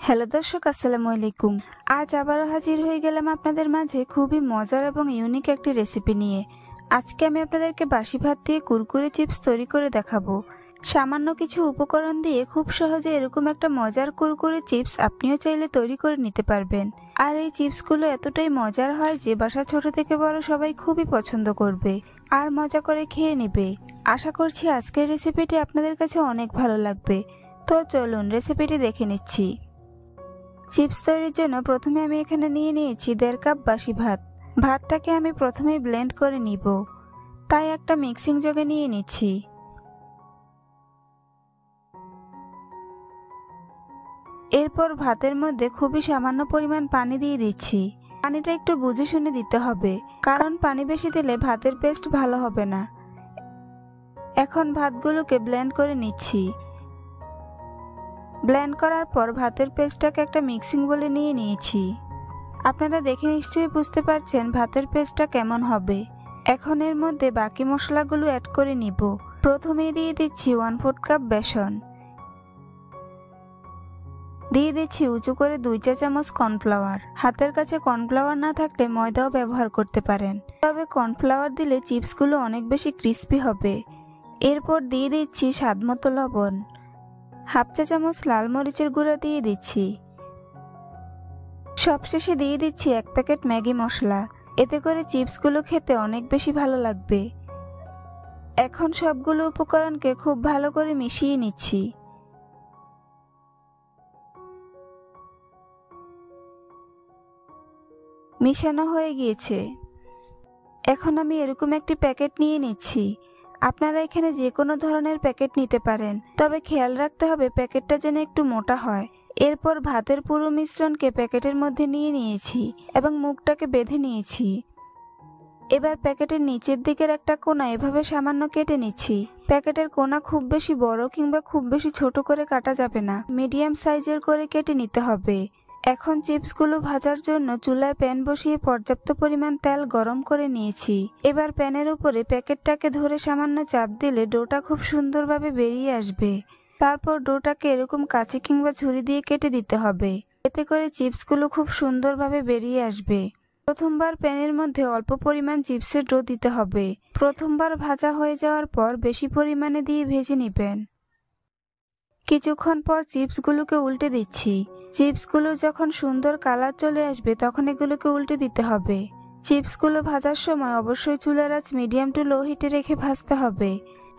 Hello দর্শক, আসসালামু আলাইকুম। আজ আবারও হাজির হয়ে গেলাম আপনাদের মাঝে খুবই মজার এবং ইউনিক একটি রেসিপি নিয়ে। আজকে আমি আপনাদেরকে বাসি ভাত দিয়ে কুরকুরে চিপস তৈরি করে দেখাবো। সামান্য কিছু উপকরণ দিয়ে খুব সহজে এরকম একটা মজার কুরকুরে চিপস আপনিও চাইলে তৈরি করে নিতে পারবেন। আর এই চিপসগুলো এতটাই মজার হয় যে বাসার ছোট থেকে বড় সবাই খুবই পছন্দ করবে আর মজা করে খেয়ে নেবে। আশা করছি আজকের রেসিপিটি আপনাদের কাছে অনেক ভালো লাগবে। তো চলুন রেসিপিটি দেখে নিচ্ছি। চিপস তৈরির জন্য প্রথমে আমি এখানে নিয়ে নিয়েছি 1.5 কাপ বাসি ভাত। ভাতটাকে আমি প্রথমেই ব্লেন্ড করে নিব, তাই একটা মিক্সিং জগে নিয়ে নিচ্ছি। এরপর ভাতের মধ্যে খুবই সামান্য পরিমাণ পানি দিয়ে দিচ্ছি। পানিটা একটু বুঝে শুনে দিতে হবে, কারণ পানি বেশি দিলে ভাতের পেস্ট ভালো হবে না। এখন ভাতগুলোকে ব্লেন্ড করে নিচ্ছি। ব্লেন্ড করার পর ভাতের পেস্টটাকে একটা মিক্সিং বলে নিয়ে নিয়েছি। আপনারা দেখে নিশ্চয়ই বুঝতে পারছেন ভাতের পেস্টটা কেমন হবে। এখন এর মধ্যে বাকি মশলাগুলো অ্যাড করে নিব। প্রথমেই দিয়ে দিচ্ছি 1/4 কাপ বেসন, দিয়ে দিচ্ছি উঁচু করে 2 চা চামচ কর্নফ্লাওয়ার। হাতের কাছে কর্নফ্লাওয়ার না থাকলে ময়দাও ব্যবহার করতে পারেন, তবে কর্নফ্লাওয়ার দিলে চিপসগুলো অনেক বেশি ক্রিস্পি হবে। এরপর দিয়ে দিচ্ছি স্বাদমতো লবণ, 1/2 চা চামচ লাল মরিচের গুঁড়া দিয়ে দিচ্ছি। সবশেষে দিয়ে দিচ্ছি 1 প্যাকেট ম্যাগি মশলা। এতে করে চিপসগুলো খেতে অনেক বেশি ভালো লাগবে। এখন সবগুলো উপকরণকে খুব ভালো করে মিশিয়ে নিচ্ছি। মিশানো হয়ে গিয়েছে। এখন আমি এরকম একটি প্যাকেট নিয়ে নিচ্ছি। আপনারা এখানে যে কোনো ধরনের প্যাকেট নিতে পারেন, তবে খেয়াল রাখতে হবে প্যাকেটটা যেন একটু মোটা হয়। এরপর ভাতের পুরো মিশ্রণকে প্যাকেটের মধ্যে নিয়ে নিয়েছি এবং মুখটাকে বেঁধে নিয়েছি। এবার প্যাকেটের নিচের দিকের একটা কোণা এভাবে সামান্য কেটে নিচ্ছি। প্যাকেটের কোণা খুব বেশি বড় কিংবা খুব বেশি ছোট করে কাটা যাবে না, মিডিয়াম সাইজের করে কেটে নিতে হবে। এখন চিপসগুলো ভাজার জন্য চুলায় প্যান বসিয়ে পর্যাপ্ত পরিমাণ তেল গরম করে নিয়েছি। এবার প্যানের উপরে প্যাকেটটাকে ধরে সামান্য চাপ দিলে ডোটা খুব সুন্দরভাবে বেরিয়ে আসবে। তারপর ডোটাকে এরকম কাঁচি কিংবা ছুরি দিয়ে কেটে দিতে হবে, এতে করে চিপসগুলো খুব সুন্দরভাবে বেরিয়ে আসবে। প্রথমবার প্যানের মধ্যে অল্প পরিমাণ চিপসের ডো দিতে হবে। প্রথমবার ভাজা হয়ে যাওয়ার পর বেশি পরিমাণে দিয়ে ভেজে নেবেন। কিছুক্ষণ পর চিপসগুলোকে উল্টে দিচ্ছি। চিপসগুলো যখন সুন্দর কালার চলে আসবে তখন এগুলোকে উল্টে দিতে হবে। চিপসগুলো ভাজার সময় অবশ্যই চুলার আঁচ মিডিয়াম টু লো হিটে রেখে ভাজতে হবে।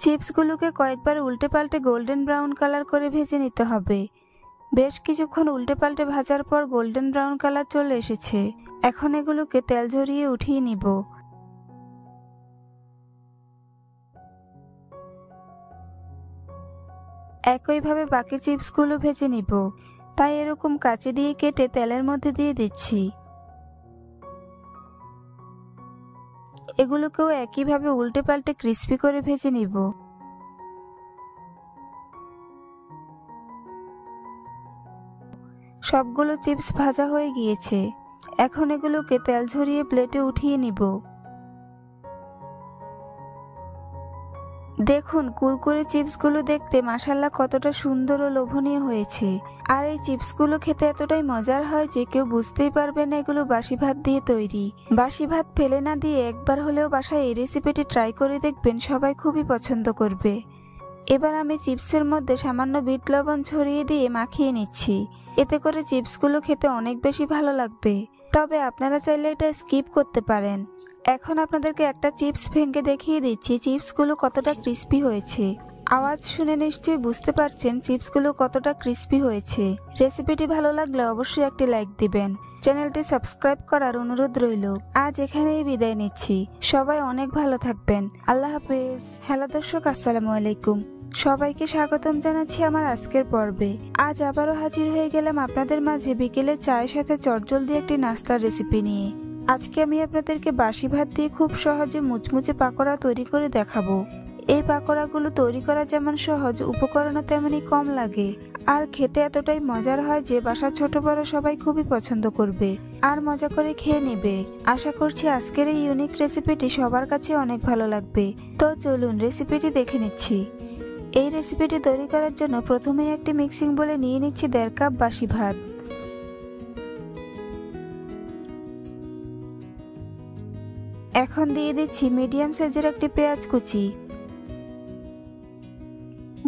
চিপসগুলোকে কয়েকবার উল্টে পাল্টে গোল্ডেন ব্রাউন কালার করে ভেজে নিতে হবে। বেশ কিছুক্ষণ উল্টে পাল্টে ভাজার পর গোল্ডেন ব্রাউন কালার চলে এসেছে। এখন এগুলোকে তেল ঝরিয়ে উঠিয়ে নিব। একইভাবে বাকি চিপসগুলো ভেজে নিব, তাই এরকম কাঁচি দিয়ে কেটে তেলের মধ্যে দিয়ে দিচ্ছি। এগুলোকেও একইভাবে উল্টে পাল্টে ক্রিস্পি করে ভেজে নিব। সবগুলো চিপস ভাজা হয়ে গিয়েছে। এখন এগুলোকে তেল ঝরিয়ে প্লেটে উঠিয়ে নিব। দেখুন কুরকুরে চিপসগুলো দেখতে মাশাআল্লাহ কতটা সুন্দর ও লোভনীয় হয়েছে। আর এই চিপসগুলো খেতে এতটাই মজার হয় যে কেউ বুঝতেই পারবে না এগুলো বাসি ভাত দিয়ে তৈরি। বাসি ভাত ফেলে না দিয়ে একবার হলেও বাসায় এই রেসিপিটি ট্রাই করে দেখবেন, সবাই খুবই পছন্দ করবে। এবার আমি চিপসের মধ্যে সামান্য বিট লবণ ছড়িয়ে দিয়ে মাখিয়ে নিচ্ছি। এতে করে চিপসগুলো খেতে অনেক বেশি ভালো লাগবে, তবে আপনারা চাইলে এটা স্কিপ করতে পারেন। এখন আপনাদেরকে একটা চিপস ভেঙে দেখিয়ে দিচ্ছি চিপসগুলো কতটা ক্রিস্পি হয়েছে। আওয়াজ শুনে নিশ্চয়ই বুঝতে পারছেন চিপসগুলো কতটা ক্রিস্পি হয়েছে। রেসিপিটি ভালো লাগলে অবশ্যই একটি লাইক দিবেন। চ্যানেলটি সাবস্ক্রাইব করার অনুরোধ রইল। আজ এখানেই বিদায় নিচ্ছি। সবাই অনেক ভালো থাকবেন। আল্লাহ হাফেজ। হ্যালো দর্শক, আসসালামু আলাইকুম। সবাইকে স্বাগতম জানাচ্ছি আমার আজকের পর্বে। আজ আবারও হাজির হয়ে গেলাম আপনাদের মাঝে বিকেলে চায়ের সাথে চটজলদি একটি নাস্তার রেসিপি নিয়ে। আজকে আমি আপনাদেরকে বাসি ভাত দিয়ে খুব সহজে মুচমুচে পাকোড়া তৈরি করে দেখাবো। এই পাকোড়াগুলো তৈরি করা যেমন সহজ, উপকরণও তেমনই কম লাগে আর খেতে এতটাই মজার হয় যে বাসার ছোট বড় সবাই খুবই পছন্দ করবে আর মজা করে খেয়ে নেবে। আশা করছি আজকের এই ইউনিক রেসিপিটি সবার কাছে অনেক ভালো লাগবে। তো চলুন রেসিপিটি দেখে নিচ্ছি। এই রেসিপিটি তৈরি করার জন্য প্রথমেই একটি মিক্সিং বোলে নিয়ে নিচ্ছি 1.5 কাপ বাসি ভাত। এখন দিয়ে দিচ্ছি মিডিয়াম সাইজের একটি পেঁয়াজ কুচি,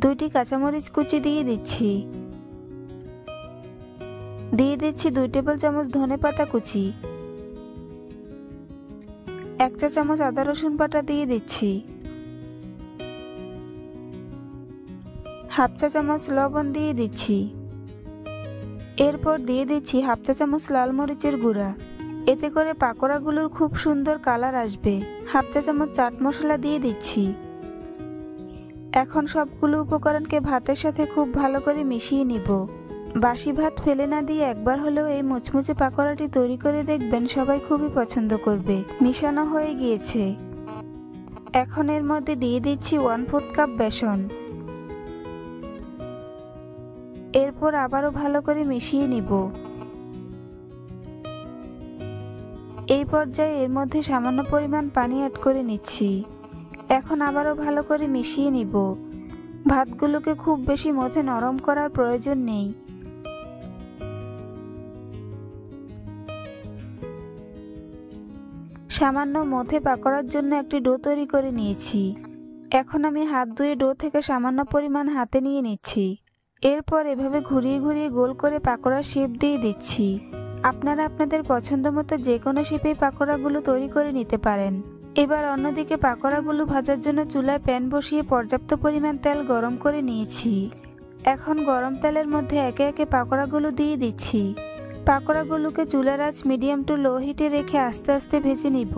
2টি কাঁচামরিচ কুচি দিয়ে দিচ্ছি, দিয়ে দিচ্ছি 2 টেবিল চামচ ধনেপাতা কুচি, 1 চা চামচ আদা রসুন বাটা দিয়ে দিচ্ছি, হাফ চা চামচ লবণ দিয়ে দিচ্ছি। এরপর দিয়ে দিচ্ছি হাফ চা চামচ লাল মরিচের গুঁড়া, এতে করে পাকোড়াগুলোর খুব সুন্দর কালার আসবে। হাফ চা চামচ চাট মশলা দিয়ে দিচ্ছি। এখন সবগুলো উপকরণকে ভাতের সাথে খুব ভালো করে মিশিয়ে নিব। বাসি ভাত ফেলে না দিয়ে একবার হলেও এই মুচমুচে পাকোড়াটি তৈরি করে দেখবেন, সবাই খুবই পছন্দ করবে। মিশানো হয়ে গিয়েছে। এখন এর মধ্যে দিয়ে দিচ্ছি 1/4 কাপ বেসন। এরপর আবারও ভালো করে মিশিয়ে নিব। এই পর্যায়ে এর মধ্যে সামান্য পরিমাণ পানি অ্যাড করে নিচ্ছি। এখন আবারও ভালো করে মিশিয়ে নিব। ভাতগুলোকে খুব বেশি মথে নরম করার প্রয়োজন নেই। সামান্য মথে পাকোড়ার জন্য একটি ডো তৈরি করে নিয়েছি। এখন আমি হাত ধুয়ে ডো থেকে সামান্য পরিমাণ হাতে নিয়ে নিচ্ছি। এরপর এভাবে ঘুরিয়ে ঘুরিয়ে গোল করে পাকোড়ার শেপ দিয়ে দিচ্ছি। আপনারা আপনাদের পছন্দ মতো যে কোনো শেপে পাকোড়াগুলো তৈরি করে নিতে পারেন। এবার অন্যদিকে পাকোড়াগুলো ভাজার জন্য চুলায় প্যান বসিয়ে পর্যাপ্ত পরিমাণ তেল গরম করে নিয়েছি। এখন গরম তেলের মধ্যে একে একে পাকোড়াগুলো দিয়ে দিচ্ছি। পাকোড়াগুলোকে চুলার আঁচ মিডিয়াম টু লো হিটে রেখে আস্তে আস্তে ভেজে নিব।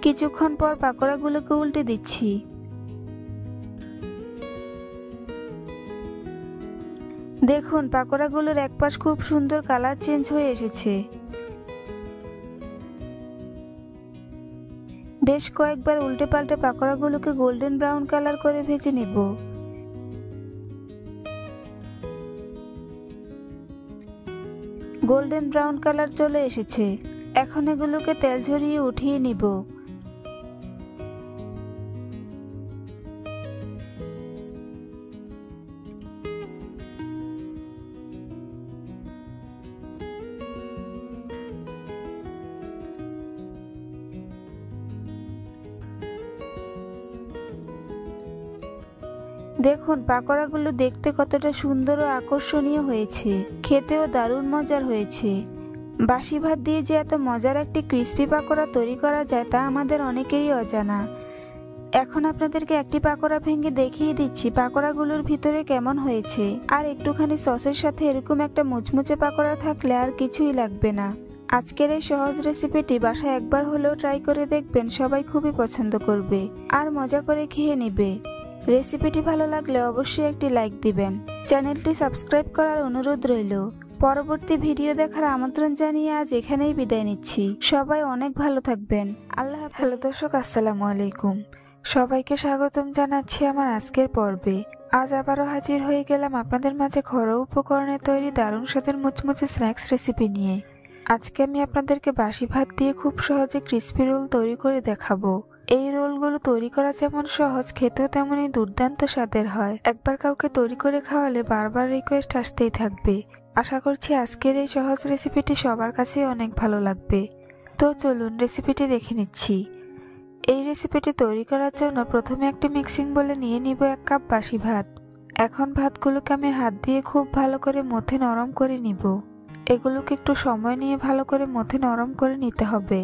কিছুক্ষণ পর পাকোড়াগুলোকে উল্টে দিচ্ছি। দেখুন পাকোড়াগুলোর এক পাশ খুব সুন্দর কালার চেঞ্জ হয়ে এসেছে। বেশ কয়েকবার উল্টে পাল্টে পাকোড়াগুলোকে গোল্ডেন ব্রাউন কালার করে ভেজে নেব। গোল্ডেন ব্রাউন কালার চলে এসেছে। এখন এগুলোকে তেল ঝরিয়ে উঠিয়ে নিব। দেখুন পাকোড়াগুলো দেখতে কতটা সুন্দর ও আকর্ষণীয় হয়েছে, খেতেও দারুণ মজার হয়েছে। বাসি ভাত দিয়ে যে এত মজার একটি ক্রিস্পি পাকোড়া তৈরি করা যায় তা আমাদের অনেকেরই অজানা। এখন আপনাদেরকে একটি পাকোড়া ভেঙে দেখিয়ে দিচ্ছি পাকোড়াগুলোর ভিতরে কেমন হয়েছে। আর একটুখানি সসের সাথে এরকম একটা মুচমুচে পাকোড়া থাকলে আর কিছুই লাগবে না। আজকের এই সহজ রেসিপিটি বাসায় একবার হলেও ট্রাই করে দেখবেন, সবাই খুবই পছন্দ করবে আর মজা করে খেয়ে নেবে। রেসিপিটি ভালো লাগলে অবশ্যই একটি লাইক দিবেন। চ্যানেলটি সাবস্ক্রাইব করার অনুরোধ রইল। পরবর্তী ভিডিও দেখার আমন্ত্রণ জানিয়ে আজ এখানেই বিদায় নিচ্ছি। সবাই অনেক ভালো থাকবেন। আল্লাহ হাফেজ। হ্যালো দর্শক, আসসালামু আলাইকুম। সবাইকে স্বাগতম জানাচ্ছি আমার আজকের পর্বে। আজ আবারও হাজির হয়ে গেলাম আপনাদের মাঝে ঘরোয়া উপকরণে তৈরি দারুণ স্বাদের মুচমুচে স্ন্যাক্স রেসিপি নিয়ে। আজকে আমি আপনাদেরকে বাসি ভাত দিয়ে খুব সহজে ক্রিস্পি রোল তৈরি করে দেখাবো। এই রোলগুলো তৈরি করা যেমন সহজ, খেতেও তেমনই দুর্দান্ত স্বাদের হয়। একবার কাউকে তৈরি করে খাওয়ালে বারবার রিকোয়েস্ট আসতেই থাকবে। আশা করছি আজকের এই সহজ রেসিপিটি সবার কাছেই অনেক ভালো লাগবে। তো চলুন রেসিপিটি দেখে নিচ্ছি। এই রেসিপিটি তৈরি করার জন্য প্রথমে একটি মিক্সিং বোলে নিয়ে নিব 1 কাপ বাসি ভাত। এখন ভাতগুলোকে আমি হাত দিয়ে খুব ভালো করে মথে নরম করে নিব। এগুলোকে একটু সময় নিয়ে ভালো করে মথে নরম করে নিতে হবে।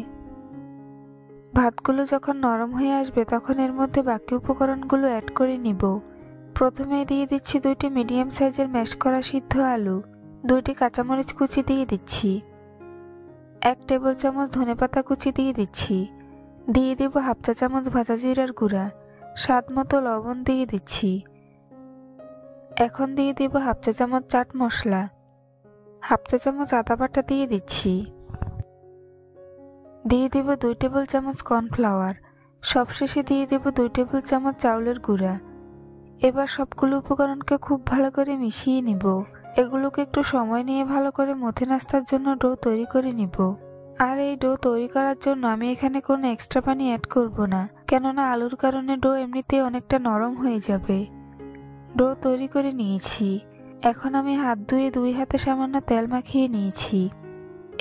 ভাতগুলো যখন নরম হয়ে আসবে তখন এর মধ্যে বাকি উপকরণগুলো অ্যাড করে নিব। প্রথমে দিয়ে দিচ্ছি 2টি মিডিয়াম সাইজের ম্যাশ করা সিদ্ধ আলু, 2টি কাঁচামরিচ কুচি দিয়ে দিচ্ছি, 1 টেবিল চামচ ধনেপাতা কুচি দিয়ে দিচ্ছি, দিয়ে দেব হাফ চা চামচ ভাজা জিরার গুঁড়া, স্বাদ মতো লবণ দিয়ে দিচ্ছি। এখন দিয়ে দেব হাফ চা চামচ চাট মশলা, হাফ চা চামচ আদা বাটা দিয়ে দিচ্ছি, দিয়ে দেব 2 টেবিল চামচ কর্নফ্লাওয়ার, সবশেষে দিয়ে দেব 2 টেবিল চামচ চাউলের গুঁড়া। এবার সবগুলো উপকরণকে খুব ভালো করে মিশিয়ে নিব। এগুলোকে একটু সময় নিয়ে ভালো করে মুথে নাস্তার জন্য ডো তৈরি করে নিব। আর এই ডো তৈরি করার জন্য আমি এখানে কোনো এক্সট্রা পানি অ্যাড করব না, কেননা আলুর কারণে ডো এমনিতেই অনেকটা নরম হয়ে যাবে। ডো তৈরি করে নিয়েছি। এখন আমি হাত ধুয়ে 2 হাতে সামান্য তেল মাখিয়ে নিয়েছি।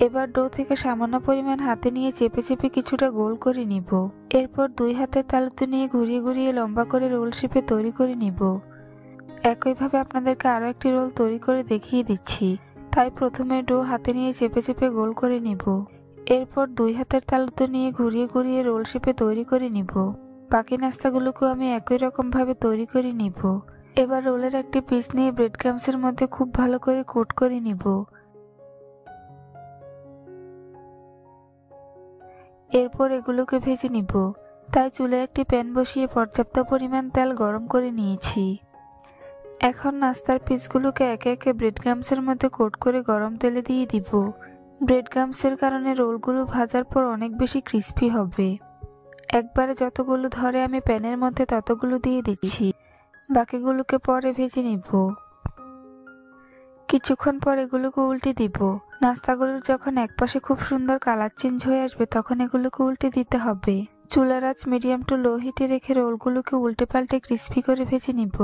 এবার ডো থেকে সামান্য পরিমাণ হাতে নিয়ে চেপে চেপে কিছুটা গোল করে নিব। এরপর 2 হাতের তালুতে নিয়ে ঘুরিয়ে ঘুরিয়ে লম্বা করে রোল শেপে তৈরি করে নিব। একইভাবে আপনাদেরকে আরও একটি রোল তৈরি করে দেখিয়ে দিচ্ছি। তাই প্রথমে ডো হাতে নিয়ে চেপে চেপে গোল করে নিব। এরপর 2 হাতের তালুতে নিয়ে ঘুরিয়ে ঘুরিয়ে রোল শেপে তৈরি করে নিব। বাকি নাস্তাগুলোকেও আমি একই রকম ভাবে তৈরি করে নিব। এবার রোলের একটি পিস নিয়ে ব্রেড ক্রাম্বসের মধ্যে খুব ভালো করে কোট করে নিব। এরপর এগুলোকে ভেজে নিব। তাই চুলে একটি প্যান বসিয়ে পর্যাপ্ত পরিমাণ তেল গরম করে নিয়েছি। এখন নাস্তার পিসগুলোকে একে একে ব্রেড ক্রাম্বসের মধ্যে কোট করে গরম তেলে দিয়ে দিব। ব্রেড ক্রাম্বসের কারণে রোলগুলো ভাজার পর অনেক বেশি ক্রিস্পি হবে। একবারে যতগুলো ধরে আমি প্যানের মধ্যে ততগুলো দিয়ে দিচ্ছি। বাকিগুলোকে পরে ভেজে নিব। কিছুক্ষণ পর এগুলোকে উল্টে দিব। নাস্তাগুলোর যখন একপাশে খুব সুন্দর কালার চেঞ্জ হয়ে আসবে তখন এগুলোকে উল্টে দিতে হবে। চুলার আঁচ মিডিয়াম টু লো হিটে রেখে রোলগুলোকে উল্টে পাল্টে ক্রিস্পি করে ভেজে নিব।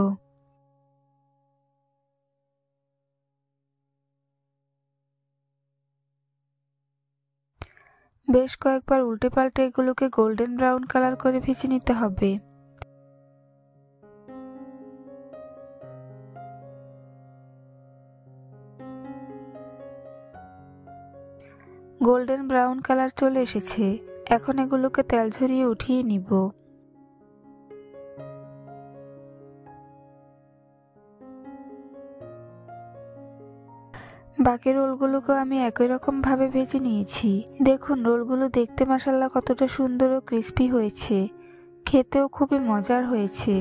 বেশ কয়েকবার উল্টে পাল্টে এগুলোকে গোল্ডেন ব্রাউন কালার করে ভেজে নিতে হবে। গোল্ডেন ব্রাউন কালার চলে এসেছে। এখন এগুলোকে তেল ঝরিয়ে উঠিয়ে নিব। বাকি রোলগুলোকে আমি একই রকম ভাবে ভেজে নিয়েছি। দেখুন রোলগুলো দেখতে মাশাআল্লাহ কতটা সুন্দর ও ক্রিস্পি হয়েছে। খেতেও খুবই মজার হয়েছে।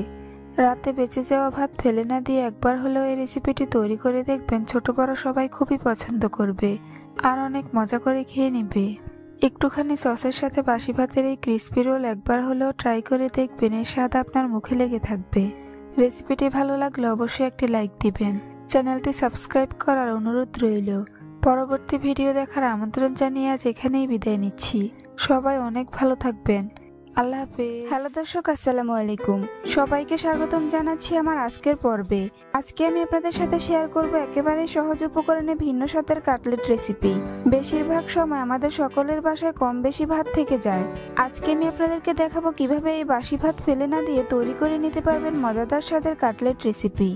রাতে বেঁচে যাওয়া ভাত ফেলে না দিয়ে একবার হলেও এই রেসিপিটি তৈরি করে দেখবেন, ছোট বড় সবাই খুবই পছন্দ করবে আর অনেক মজা করে খেয়ে নেবে। একটুখানি সসের সাথে বাসি ভাতের এই ক্রিস্পি রোল একবার হলেও ট্রাই করে দেখবেন, এর স্বাদ আপনার মুখে লেগে থাকবে। রেসিপিটি ভালো লাগলে অবশ্যই একটি লাইক দিবেন। চ্যানেলটি সাবস্ক্রাইব করার অনুরোধ রইল। পরবর্তী ভিডিও দেখার আমন্ত্রণ জানিয়ে আজ এখানেই বিদায় নিচ্ছি। সবাই অনেক ভালো থাকবেন। আল্লাহ হাফেজ। হ্যালো দর্শক, আসসালামু আলাইকুম। সবাইকে স্বাগতম জানাচ্ছি আমার আজকের পর্বে। আজকে আমি আপনাদের সাথে শেয়ার করব একেবারে সহজ উপকরণে ভিন্ন স্বাদের কাটলেট রেসিপি। বেশিরভাগ সময় আমাদের সকলের বাসায় কম বেশি ভাত থেকে যায়। আজকে আমি আপনাদেরকে দেখাবো কিভাবে এই বাসি ভাত ফেলে না দিয়ে তৈরি করে নিতে পারবেন মজাদার স্বাদের কাটলেট রেসিপি।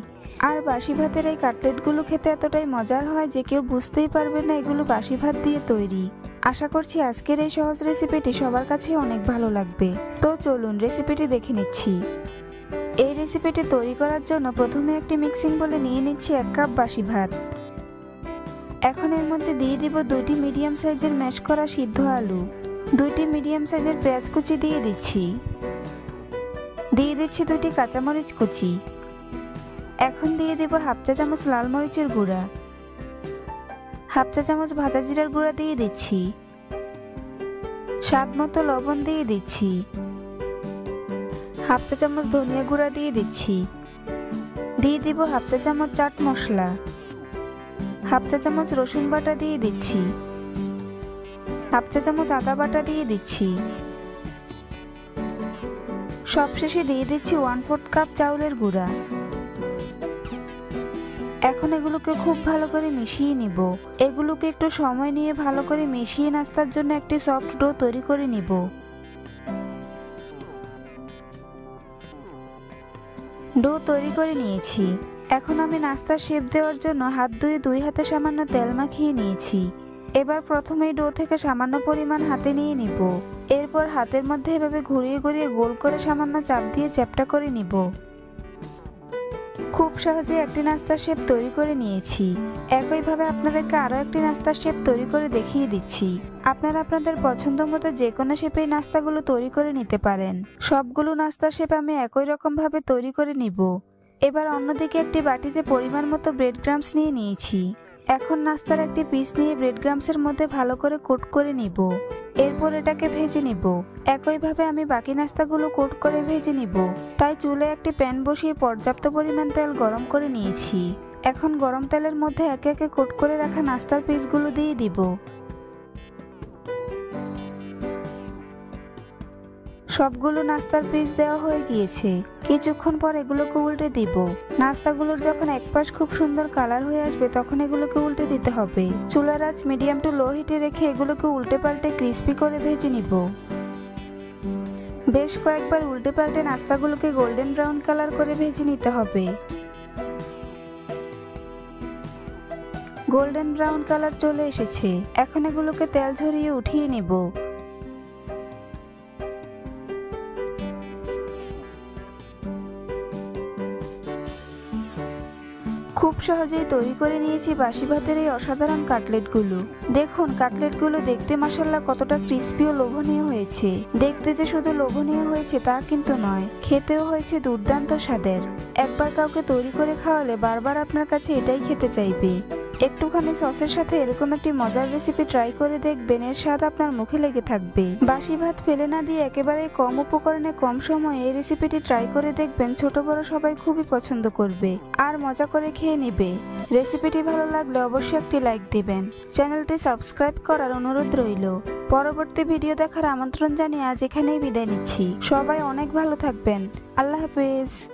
আর বাসি ভাতের এই কাটলেটগুলো খেতে এতটাই মজার হয় যে কেউ বুঝতেই পারবে না এগুলো বাসি ভাত দিয়ে তৈরি। আশা করছি আজকের এই সহজ রেসিপিটি সবার কাছে অনেক ভালো লাগবে। তো চলুন রেসিপিটি দেখে নিচ্ছি। এই রেসিপিটি তৈরি করার জন্য প্রথমে একটি মিক্সিং বলে নিয়ে নিচ্ছি 1 কাপ বাসি ভাত। এখন এর মধ্যে দিয়ে দিব 2টি মিডিয়াম সাইজের ম্যাশ করা সিদ্ধ আলু, 2টি মিডিয়াম সাইজের পেঁয়াজ কুচি দিয়ে দিচ্ছি। দিয়ে দিচ্ছি 2টি কাঁচামরিচ কুচি। এখন দিয়ে দেব হাফ চা চামচ লাল মরিচের গুঁড়া, হাফ চা চামচ ভাজা জিরার গুঁড়া দিয়ে দিচ্ছি। স্বাদ মতো লবণ দিয়ে দিচ্ছি। হাফ চা চামচ ধনিয়া গুঁড়া দিয়ে দিচ্ছি। দিয়ে দিব হাফ চা চামচ চাট মশলা, হাফ চা চামচ রসুন বাটা দিয়ে দিচ্ছি। হাফ চা চামচ আদা বাটা দিয়ে দিচ্ছি। সবশেষে দিয়ে দিচ্ছি 1/4 কাপ চাউলের গুঁড়া। এখন এগুলোকে খুব ভালো করে মিশিয়ে নিব। এগুলোকে একটু সময় নিয়ে ভালো করে মিশিয়ে নাস্তার জন্য একটি সফট ডো তৈরি করে নিব। ডো তৈরি করে নিয়েছি। এখন আমি নাস্তার শেপ দেওয়ার জন্য হাত ধুয়ে 2 হাতে সামান্য তেল মাখিয়ে নিয়েছি। এবার প্রথমেই ডো থেকে সামান্য পরিমাণ হাতে নিয়ে নিব। এরপর হাতের মধ্যে এভাবে ঘুরিয়ে ঘুরিয়ে গোল করে সামান্য চাপ দিয়ে চ্যাপ্টা করে নিব। খুব সহজে একটি নাস্তার শেপ তৈরি করে নিয়েছি। একইভাবে আপনাদেরকে আরও একটি নাস্তার শেপ তৈরি করে দেখিয়ে দিচ্ছি। আপনারা আপনাদের পছন্দ মতো যে কোনো শেপেই নাস্তাগুলো তৈরি করে নিতে পারেন। সবগুলো নাস্তার শেপ আমি একই রকম ভাবে তৈরি করে নিব। এবার অন্যদিকে একটি বাটিতে পরিমাণ মতো ব্রেড ক্রাম্বস নিয়ে নিয়েছি। এখন নাস্তার একটি পিস নিয়ে ব্রেড ক্রাম্বসের মধ্যে ভালো করে কোট করে নিব। এরপর এটাকে ভেজে নিব। একইভাবে আমি বাকি নাস্তাগুলো কোট করে ভেজে নিব। তাই চুলে একটি প্যান বসিয়ে পর্যাপ্ত পরিমাণ তেল গরম করে নিয়েছি। এখন গরম তেলের মধ্যে একে একে কোট করে রাখা নাস্তার পিসগুলো দিয়ে দিব। সবগুলো নাস্তার পিস দেওয়া হয়ে গিয়েছে। কিছুক্ষণ পর এগুলোকে উল্টে দিব। নাস্তাগুলোর যখন এক পাশ খুব সুন্দর কালার হয়ে আসবে তখন এগুলোকে উল্টে দিতে হবে। চুলার আঁচ মিডিয়াম টু লো হিটে রেখে এগুলোকে উল্টে পাল্টে ক্রিস্পি করে ভেজে নিব। বেশ কয়েকবার উল্টে পাল্টে নাস্তাগুলোকে গোল্ডেন ব্রাউন কালার করে ভেজে নিতে হবে। গোল্ডেন ব্রাউন কালার চলে এসেছে। এখন এগুলোকে তেল ঝরিয়ে উঠিয়ে নেব। খুব সহজেই তৈরি করে নিয়েছি বাসি ভাতের এই অসাধারণ কাটলেটগুলো। দেখুন কাটলেটগুলো দেখতে মাশাআল্লাহ কতটা ক্রিস্পি ও লোভনীয় হয়েছে। দেখতে যে শুধু লোভনীয় হয়েছে তা কিন্তু নয়, খেতেও হয়েছে দুর্দান্ত স্বাদের। একবার কাউকে তৈরি করে খাওয়ালে বারবার আপনার কাছে এটাই খেতে চাইবে। একটুখানি সসের সাথে এরকম একটি মজার রেসিপি ট্রাই করে দেখবেন, এর স্বাদ আপনার মুখে লেগে থাকবে। বাসি ভাত ফেলে না দিয়ে একেবারে কম উপকরণে কম সময়ে এই রেসিপিটি ট্রাই করে দেখবেন, ছোট বড় সবাই খুবই পছন্দ করবে আর মজা করে খেয়ে নেবে। রেসিপিটি ভালো লাগলে অবশ্যই একটি লাইক দিবেন। চ্যানেলটি সাবস্ক্রাইব করার অনুরোধ রইল। পরবর্তী ভিডিও দেখার আমন্ত্রণ জানিয়ে আজ এখানেই বিদায় নিচ্ছি। সবাই অনেক ভালো থাকবেন। আল্লাহ হাফেজ।